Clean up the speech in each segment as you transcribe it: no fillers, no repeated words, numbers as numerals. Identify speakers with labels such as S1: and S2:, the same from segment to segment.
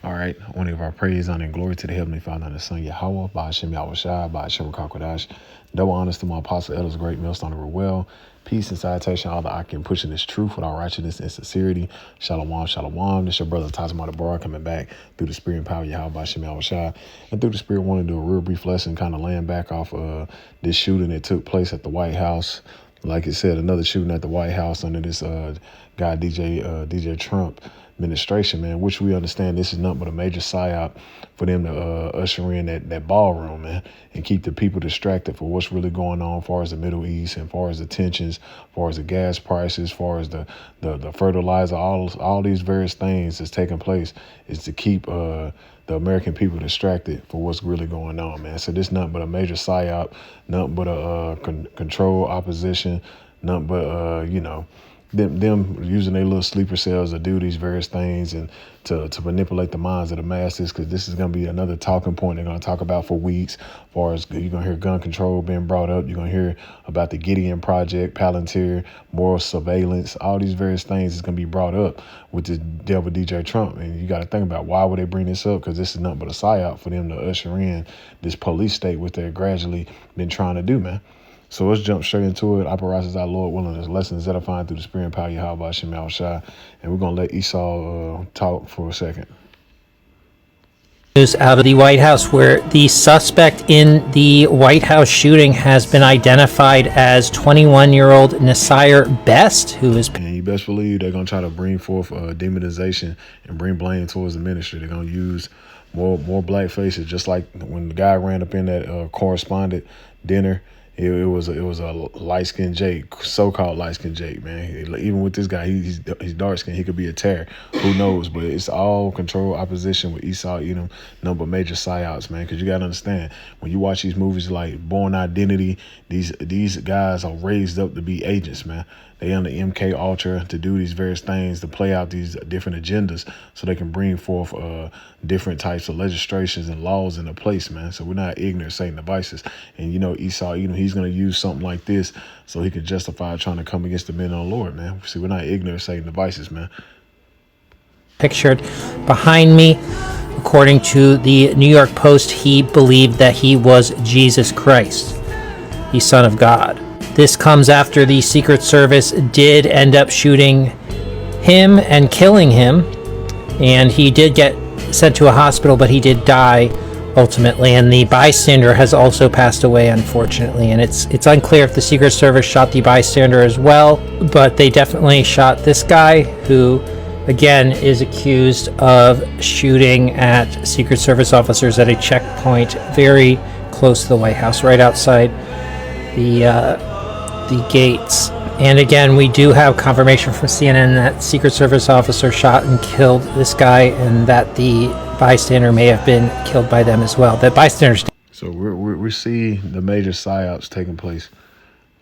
S1: All right. I want to give our praise, honor, and glory to the Heavenly Father and the Son, Yahweh, Ba'ashem Yahushua, Ba'ashem Kakodash. Double honors to my apostle, elders, great millstone of well. Peace and salutation, all that I can push in this truth with all righteousness and sincerity. Shalom, shalom. This your brother, Tazma the Bar, coming back through the spirit and power of Yahweh, Ba'ashem Yahushua. And through the spirit, want to do a real brief lesson, kind of laying back off this shooting that took place at the White House. Like it said, another shooting at the White House under this guy, DJ Trump administration, man, which we understand this is nothing but a major psyop for them to usher in that ballroom, man, and keep the people distracted for what's really going on as far as the Middle East and as far as the tensions, as far as the gas prices, as far as the fertilizer, all these various things that's taking place is to keep the American people distracted for what's really going on, man. So this nothing but a major psyop, nothing but a control opposition, nothing but them using their little sleeper cells to do these various things and to manipulate the minds of the masses, because this is going to be another talking point they're going to talk about for weeks. As far as you're going to hear gun control being brought up, you're going to hear about the Gideon Project, Palantir, moral surveillance, all these various things is going to be brought up with the devil DJ Trump. And you got to think about, why would they bring this up? Because this is nothing but a psyop for them to usher in this police state, which they're gradually been trying to do, man. So let's jump straight into it. Operations our Lord willing, as lessons that I find through the spirit and power of Yahweh Shem Yahushua. And we're going to let Esau talk for a second.
S2: News out of the White House, where the suspect in the White House shooting has been identified as 21-year-old Nasir Best, who is...
S1: And you best believe they're going to try to bring forth demonization and bring blame towards the ministry. They're going to use more black faces, just like when the guy ran up in that correspondent dinner. It was a light-skinned Jake, so-called light-skinned Jake, man. Even with this guy, he's dark-skinned. He could be a terror. Who knows? But it's all control opposition with Esau Edom, number major psyops, man. Because you got to understand, when you watch these movies like Born Identity, these guys are raised up to be agents, man. They on the MK Ultra to do these various things, to play out these different agendas so they can bring forth different types of legislations and laws into place, man. So we're not ignorant of Satan devices. And, Esau, he's going to use something like this so he can justify trying to come against the men of the Lord, man. See, we're not ignorant of Satan devices, man.
S2: Pictured behind me, according to the New York Post, he believed that he was Jesus Christ, the Son of God. This comes after the Secret Service did end up shooting him and killing him, and he did get sent to a hospital, but he did die ultimately, and the bystander has also passed away, unfortunately. And it's unclear if the Secret Service shot the bystander as well, but they definitely shot this guy, who again is accused of shooting at Secret Service officers at a checkpoint very close to the White House, right outside the gates. And again, we do have confirmation from CNN that Secret Service officer shot and killed this guy, and that the bystander may have been killed by them as well. That bystander's...
S1: So we see the major psyops taking place.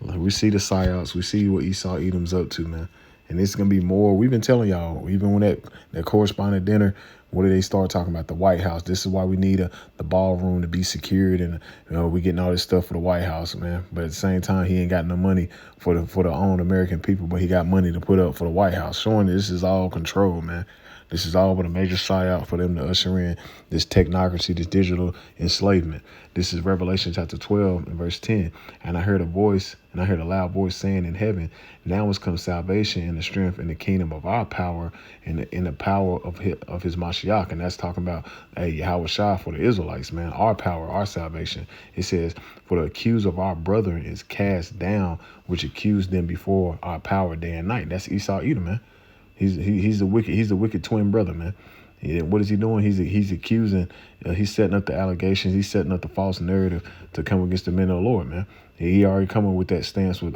S1: We see the psyops. We see what Esau Edom's up to, man. And it's going to be more. We've been telling y'all, even when that correspondent dinner, what did they start talking about? The White House. This is why we need the ballroom to be secured, and we getting all this stuff for the White House, man. But at the same time, he ain't got no money for the own American people, but he got money to put up for the White House, showing that this is all control, man. This is all but a major psyop for them to usher in this technocracy, this digital enslavement. This is Revelation chapter 12 and verse 10. And I heard a voice, and I heard a loud voice saying in heaven, now has come salvation and the strength and the kingdom of our power and in the power of his Mashiach. And that's talking about Yahweh Shah for the Israelites, man. Our power, our salvation. It says, for the accuser of our brethren is cast down, which accused them before our power day and night. That's Esau Edom, man. He's the wicked twin brother, man. What is he doing? He's accusing. He's setting up the allegations. He's setting up the false narrative to come against the men of the Lord, man. He already coming with that stance with,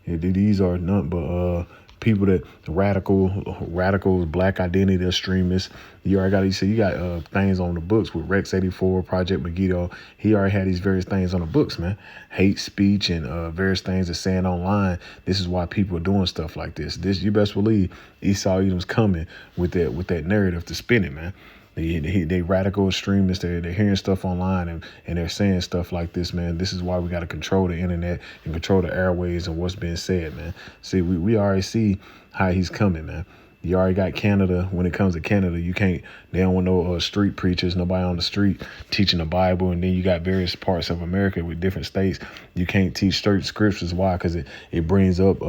S1: these are none but people that radicals, black identity extremists. You already got, you got things on the books with Rex 84, Project Megiddo. He already had these various things on the books, man. Hate speech and various things that's saying online. This is why people are doing stuff like this. You best believe Esau Edom's coming with that narrative to spin it, man. They radical extremists. They're hearing stuff online and they're saying stuff like this, man. This is why we got to control the internet and control the airways and what's being said, man. See, we already see how he's coming, man. You already got Canada. When it comes to Canada, you can't. They don't want no street preachers, nobody on the street teaching the Bible. And then you got various parts of America with different states. You can't teach certain scriptures. Why? Because it brings up,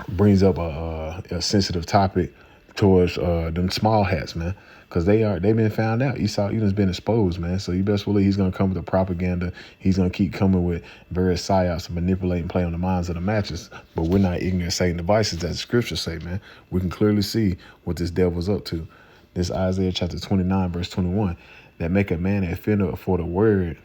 S1: brings up a sensitive topic towards them small hats, man. Because they've been found out. Esau Edom's been exposed, man. So you best believe he's gonna come with the propaganda. He's gonna keep coming with various psyops to manipulate and play on the minds of the masses. But we're not ignorant Satan devices, as the scriptures say, man. We can clearly see what this devil's up to. This Isaiah chapter 29, verse 21, that make a man that fear for the word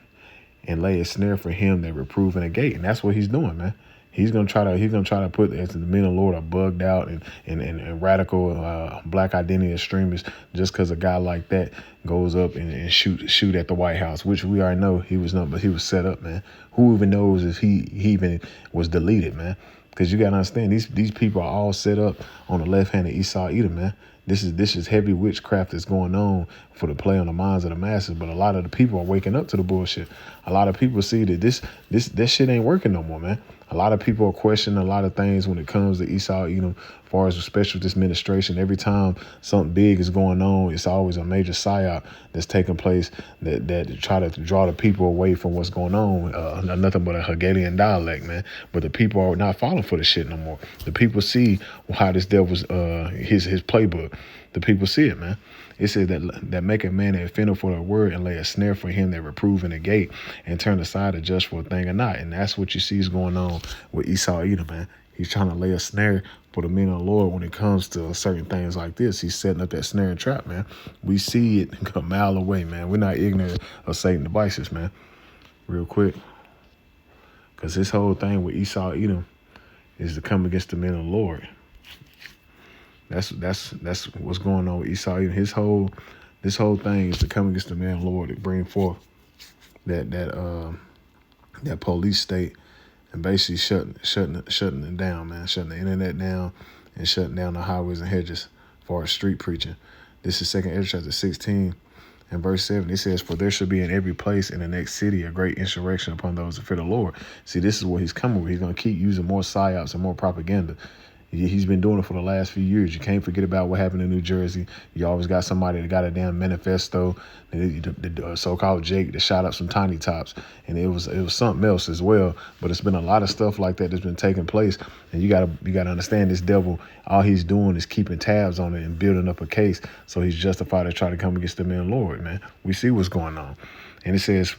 S1: and lay a snare for him that reprove in a gate. And that's what he's doing, man. He's gonna try to put, as the men of the Lord are bugged out and radical black identity extremists, just because a guy like that goes up and shoot at the White House, which we already know he was not, but he was set up, man. Who even knows if he even was deleted, man? Because you gotta understand, these people are all set up on the left hand of Esau Edom, man. This is heavy witchcraft that's going on for the play on the minds of the masses. But a lot of the people are waking up to the bullshit. A lot of people see that this shit ain't working no more, man. A lot of people are questioning a lot of things when it comes to Esau Edom, as far as especially with this administration. Every time something big is going on, it's always a major psyop that's taking place that try to draw the people away from what's going on. Nothing but a Hegelian dialect, man. But the people are not falling for the shit no more. The people see how this devil's his playbook. The people see it, man. It says that make a man that offended for the word and lay a snare for him that reprove in the gate and turn aside to judge for a thing or not. And that's what you see is going on with Esau Edom, man. He's trying to lay a snare for the men of the Lord when it comes to certain things like this. He's setting up that snare and trap, man. We see it a mile away, man. We're not ignorant of Satan devices, man. Real quick. Because this whole thing with Esau Edom is to come against the men of the Lord. That's what's going on with Esau. This whole thing is to come against the man of the Lord to bring forth that police state and basically shutting it down, man. Shutting the internet down and shutting down the highways and hedges as far as street preaching. This is 2 Ezra chapter 16 and verse 7. It says, "For there shall be in every place in the next city a great insurrection upon those that fear the Lord." See, this is what he's coming with. He's going to keep using more psyops and more propaganda. He's been doing it for the last few years. You can't forget about what happened in New Jersey. You always got somebody that got a damn manifesto, the so-called Jake that shot up some tiny tops, and it was something else as well. But it's been a lot of stuff like that that's been taking place, and you gotta understand this devil. All he's doing is keeping tabs on it and building up a case, so he's justified to try to come against the man Lord, man. We see what's going on, and it says,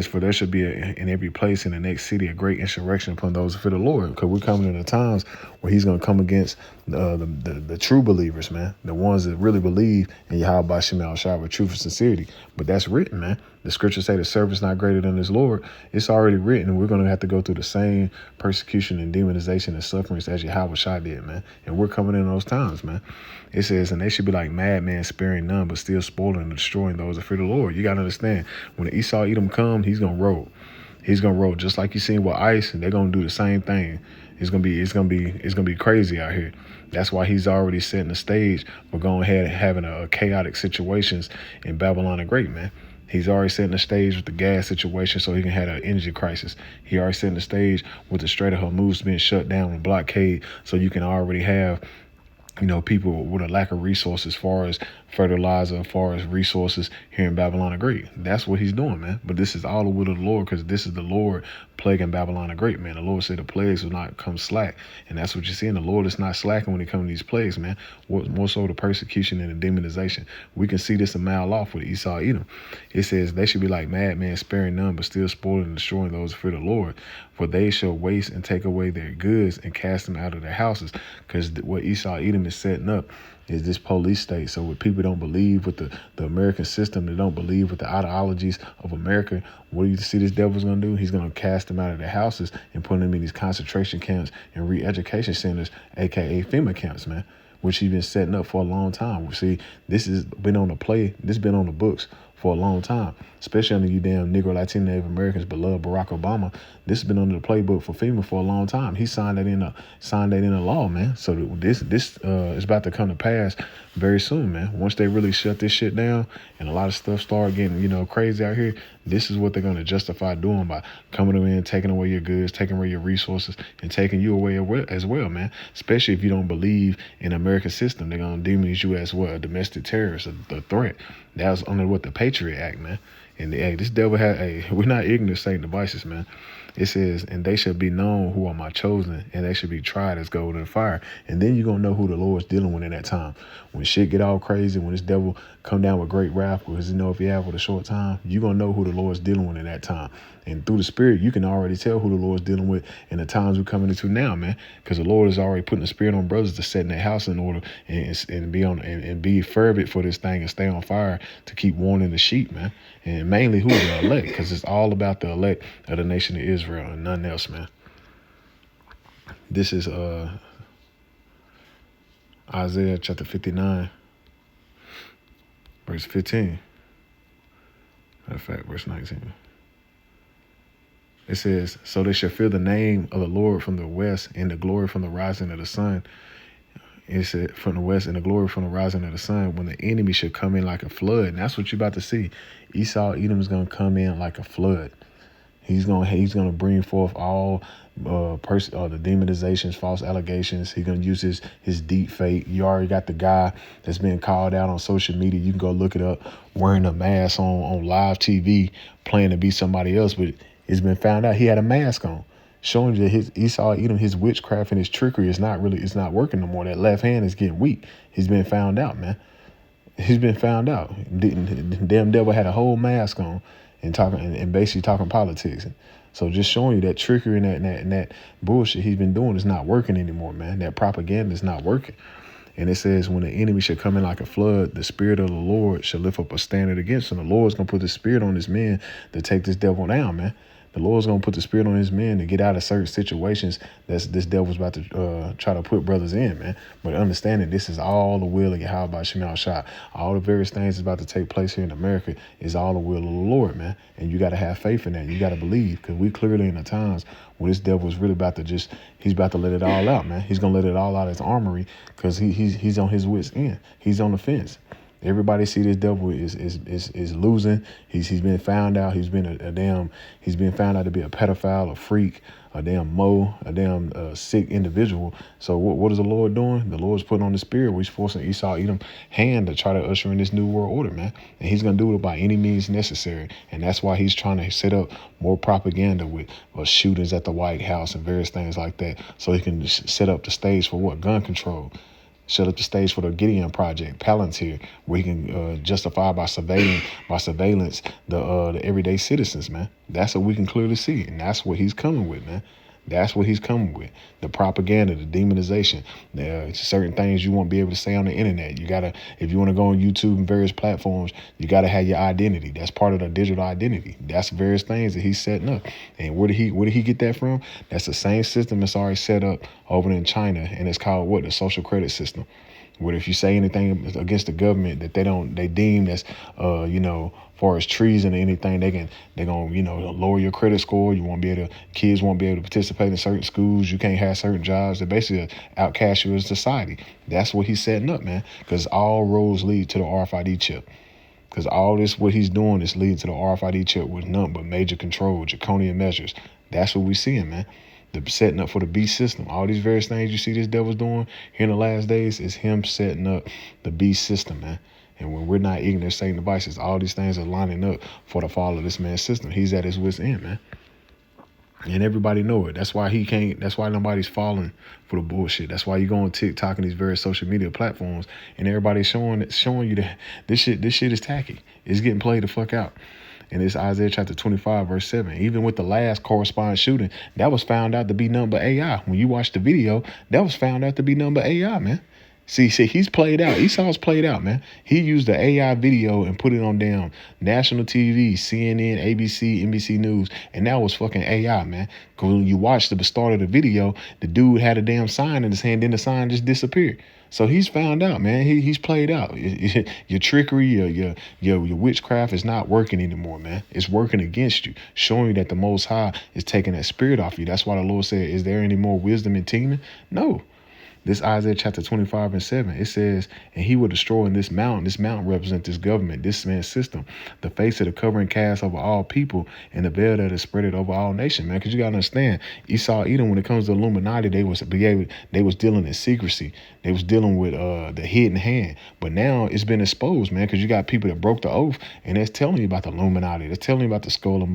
S1: "For there should be in every place in the next city a great insurrection upon those who fear the Lord." Because we're coming into times where he's going to come against the true believers, man. The ones that really believe in Yahweh Shema Shah with truth and sincerity. But that's written, man. The scriptures say the servant's not greater than his Lord. It's already written, and we're going to have to go through the same persecution and demonization and sufferings as Yahweh Shah did, man. And we're coming in those times, man. It says, "And they should be like madmen, sparing none, but still spoiling and destroying those that fear the Lord." You got to understand, when the Esau Edom come, he's going to roll. He's going to roll just like you seen with ICE, and they're going to do the same thing. It's going to be crazy out here. That's why he's already setting the stage for going ahead and having a chaotic situations in Babylon the Great, man. He's already setting the stage with the gas situation so he can have an energy crisis. He already setting the stage with the Strait of Hormuz being shut down and blockade, so you can already have people with a lack of resources as far as fertilizer, as far as resources here in Babylon the Great. That's what he's doing, man. But this is all the will of the Lord, because this is the Lord plaguing Babylon the Great, man. The Lord said the plagues will not come slack. And that's what you're seeing. The Lord is not slacking when it comes to these plagues, man. More so the persecution and the demonization. We can see this a mile off with Esau Edom. It says they should be like madmen, sparing none, but still spoiling and destroying those who fear the Lord. For they shall waste and take away their goods and cast them out of their houses. Because what Esau Edom is setting up is this police state. So when people don't believe with the American system, they don't believe with the ideologies of America, what do you see this devil's going to do? He's going to cast them out of their houses and put them in these concentration camps and re-education centers, a.k.a. FEMA camps, man, which he's been setting up for a long time. See, this has been on the play. This has been on the books for a long time, especially under you damn Negro, Latino, Native Americans, beloved Barack Obama. This has been under the playbook for FEMA for a long time. He signed that in a law, man. So this is about to come to pass very soon, man. Once they really shut this shit down and a lot of stuff start getting, crazy out here, this is what they're going to justify doing by coming in, taking away your goods, taking away your resources, and taking you away as well, man. Especially if you don't believe in the American system, they're going to deem you as what, a domestic terrorist, a threat. That was under what, the Patriot Act, man. And this devil we're not ignorant of Satan devices, man. It says, and they shall be known who are my chosen, and they shall be tried as gold in the fire. And then you're going to know who the Lord's dealing with in that time. When shit get all crazy, when this devil come down with great wrath, because if you have with a short time, you're going to know who the Lord's dealing with in that time. And through the Spirit, you can already tell who the Lord's dealing with in the times we're coming into now, man. Because the Lord is already putting the Spirit on brothers to set in their house in order and be fervent for this thing and stay on fire to keep warning the sheep, man. And mainly who the elect, because it's all about the elect of the nation of Israel and nothing else, man. This is Isaiah chapter 59, verse 15. Matter of fact, verse 19. It says, so they shall fear the name of the Lord from the west, and the glory from the rising of the sun. It said, from the west, and the glory from the rising of the sun, when the enemy should come in like a flood. And that's what you're about to see. Edom is going to come in like a flood. He's gonna bring forth all the demonizations, false allegations. He's gonna use his deep fake. You already got the guy that's been called out on social media. You can go look it up, wearing a mask on live TV, playing to be somebody else, but it's been found out he had a mask on, showing you that his witchcraft and his trickery it's not working no more. That left hand is getting weak. He's been found out, man. He's been found out. The damn devil had a whole mask on and basically talking politics. So just showing you that trickery and that bullshit he's been doing is not working anymore, man. That propaganda is not working. And it says, when the enemy shall come in like a flood, the Spirit of the Lord shall lift up a standard against him. The Lord's going to put the Spirit on his men to take this devil down, man. The Lord's going to put the Spirit on his men to get out of certain situations that this devil's about to try to put brothers in, man. But understanding this is all the will of Yahweh Shemal Shah. All the various things that's about to take place here in America is all the will of the Lord, man. And you got to have faith in that. You got to believe, because we clearly in the times where this devil is really about to he's about to let it all out, man. He's going to let it all out of his armory because he's on his wit's end. He's on the fence. Everybody see this devil is losing. He's been found out. He's been he's been found out to be a pedophile, a freak, a damn sick individual. So what is the Lord doing? The Lord's putting on the Spirit, which forcing Esau Edom hand to try to usher in this new world order, man. And he's gonna do it by any means necessary. And that's why he's trying to set up more propaganda with shootings at the White House and various things like that, so he can set up the stage for what? Gun control. Set up the stage for the Gideon Project, Palantir, where he can justify by surveillance the everyday citizens, man. That's what we can clearly see, and that's what he's coming with, man. That's what he's coming with. The propaganda, the demonization, certain things you won't be able to say on the internet. You gotta, if you want to go on YouTube and various platforms, you gotta have your identity. That's part of the digital identity. That's various things that he's setting up. And where did he get that from? That's the same system that's already set up over in China, and it's called what? The social credit system. Where if you say anything against the government that they deem as far as treason or anything, they're gonna lower your credit score. Kids won't be able to participate in certain schools. You can't have certain jobs. They basically outcast you as society. That's what he's setting up, man. Because all roads lead to the RFID chip. Because all this, what he's doing is leading to the RFID chip with nothing but major control, draconian measures. That's what we're seeing, man. The setting up for the beast system. All these various things you see this devil's doing here in the last days is him setting up the beast system, man. And when we're not ignorant of Satan devices, all these things are lining up for the fall of this man's system. He's at his wit's end, man. And everybody know it. That's why that's why nobody's falling for the bullshit. That's why you go on TikTok and these various social media platforms and everybody's showing you that this shit is tacky. It's getting played the fuck out. And it's Isaiah chapter 25, verse 7. Even with the last corresponding shooting, that was found out to be nothing but AI. When you watch the video, that was found out to be nothing but AI, man. See, he's played out. Esau's played out, man. He used the AI video and put it on damn national TV, CNN, ABC, NBC News, and that was fucking AI, man. Because when you watch the start of the video, the dude had a damn sign in his hand, then the sign just disappeared. So he's found out, man. He's played out. Your trickery, your witchcraft is not working anymore, man. It's working against you, showing you that the Most High is taking that spirit off you. That's why the Lord said, "Is there any more wisdom in Tina?" No. This Isaiah chapter 25 and 7, it says, and he will destroy in this mountain. This mountain represents this government, this man's system, the face of the covering cast over all people, and the veil that is spread it over all nations, man. Because you got to understand, Esau, Edom, when it comes to Illuminati, they was dealing in secrecy. They was dealing with the hidden hand. But now it's been exposed, man, because you got people that broke the oath, and that's telling you about the Illuminati. They're telling you about the skull and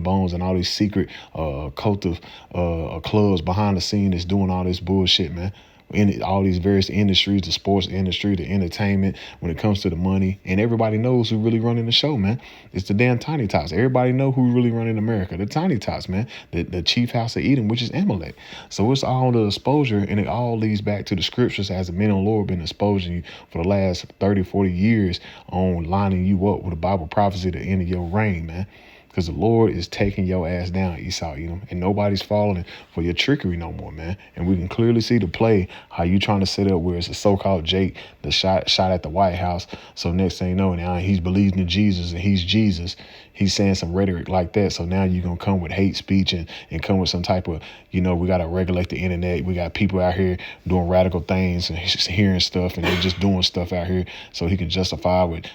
S1: bones, and all these secret cultive clubs behind the scene that's doing all this bullshit, man. In all these various industries, the sports industry, the entertainment, when it comes to the money, and everybody knows who really running the show, man. It's the damn tiny tots. Everybody know who really running America. The tiny tots, man. The chief house of Edom, which is Amalek. So it's all the exposure, and it all leads back to the scriptures as the men of the Lord been exposing you for the last 30, 40 years on lining you up with a Bible prophecy at the end of your reign, man. Because the Lord is taking your ass down, Esau, Edom, and nobody's falling for your trickery no more, man. And we can clearly see the play, how you trying to set up where it's a so-called Jake that shot at the White House. So next thing you know, now he's believing in Jesus and he's Jesus. He's saying some rhetoric like that. So now you're going to come with hate speech and come with some type of, we got to regulate the internet. We got people out here doing radical things and hearing stuff, and they're just doing stuff out here so he can justify with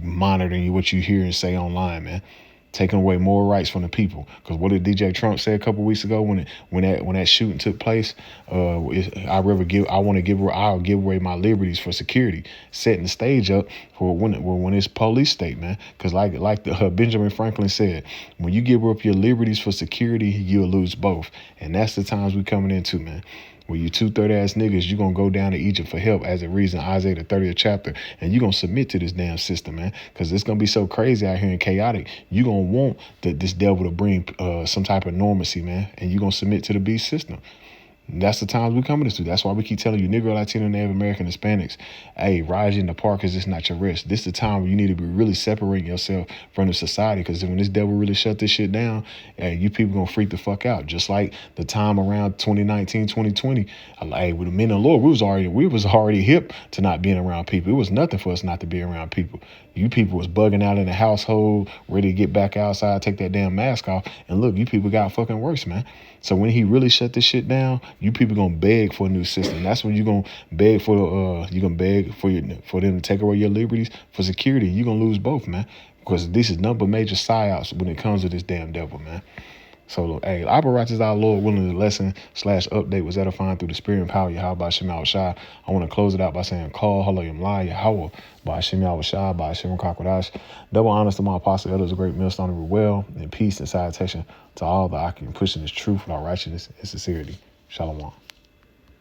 S1: monitoring what you hear and say online, man. Taking away more rights from the people. Because what did DJ Trump say a couple weeks ago when that shooting took place? I'll give away my liberties for security, setting the stage up for when it's police state, man. Because like Benjamin Franklin said, when you give up your liberties for security, you'll lose both, and that's the times we coming into, man. Where you 2-3 ass niggas, you gonna go down to Egypt for help, as it reads in Isaiah the 30th chapter, and you gonna submit to this damn system, man, because it's gonna be so crazy out here and chaotic. You gonna want this devil to bring some type of normacy, man, and you gonna submit to the beast system. And that's the times we coming to. That's why we keep telling you, Negro, Latino, Native American, Hispanics, hey, rise in the park because it's not your rest. This is the time where you need to be really separating yourself from the society, because when this devil really shut this shit down, hey, you people gonna freak the fuck out. Just like the time around 2019, 2020, hey, with the men of the Lord, we was already hip to not being around people. It was nothing for us not to be around people. You people was bugging out in the household, ready to get back outside, take that damn mask off, and look, you people got fucking worse, man. So when he really shut this shit down, you people gonna beg for a new system. That's when you gonna beg for for them to take away your liberties for security. You gonna lose both, man, because this is nothing but major psyops when it comes to this damn devil, man. So, hey, Apparatus our Lord willing, the lesson / update was edifying through the spirit and power of Yahweh Shema Shai. I want to close it out by saying, call Halayim Lai Yahweh by Shema Shai by Shem Kakwadash. Double honors to my apostle, elders, a great millstone of well, and peace and salutation to all the occupant pushing this truth with our righteousness and sincerity. Shalom.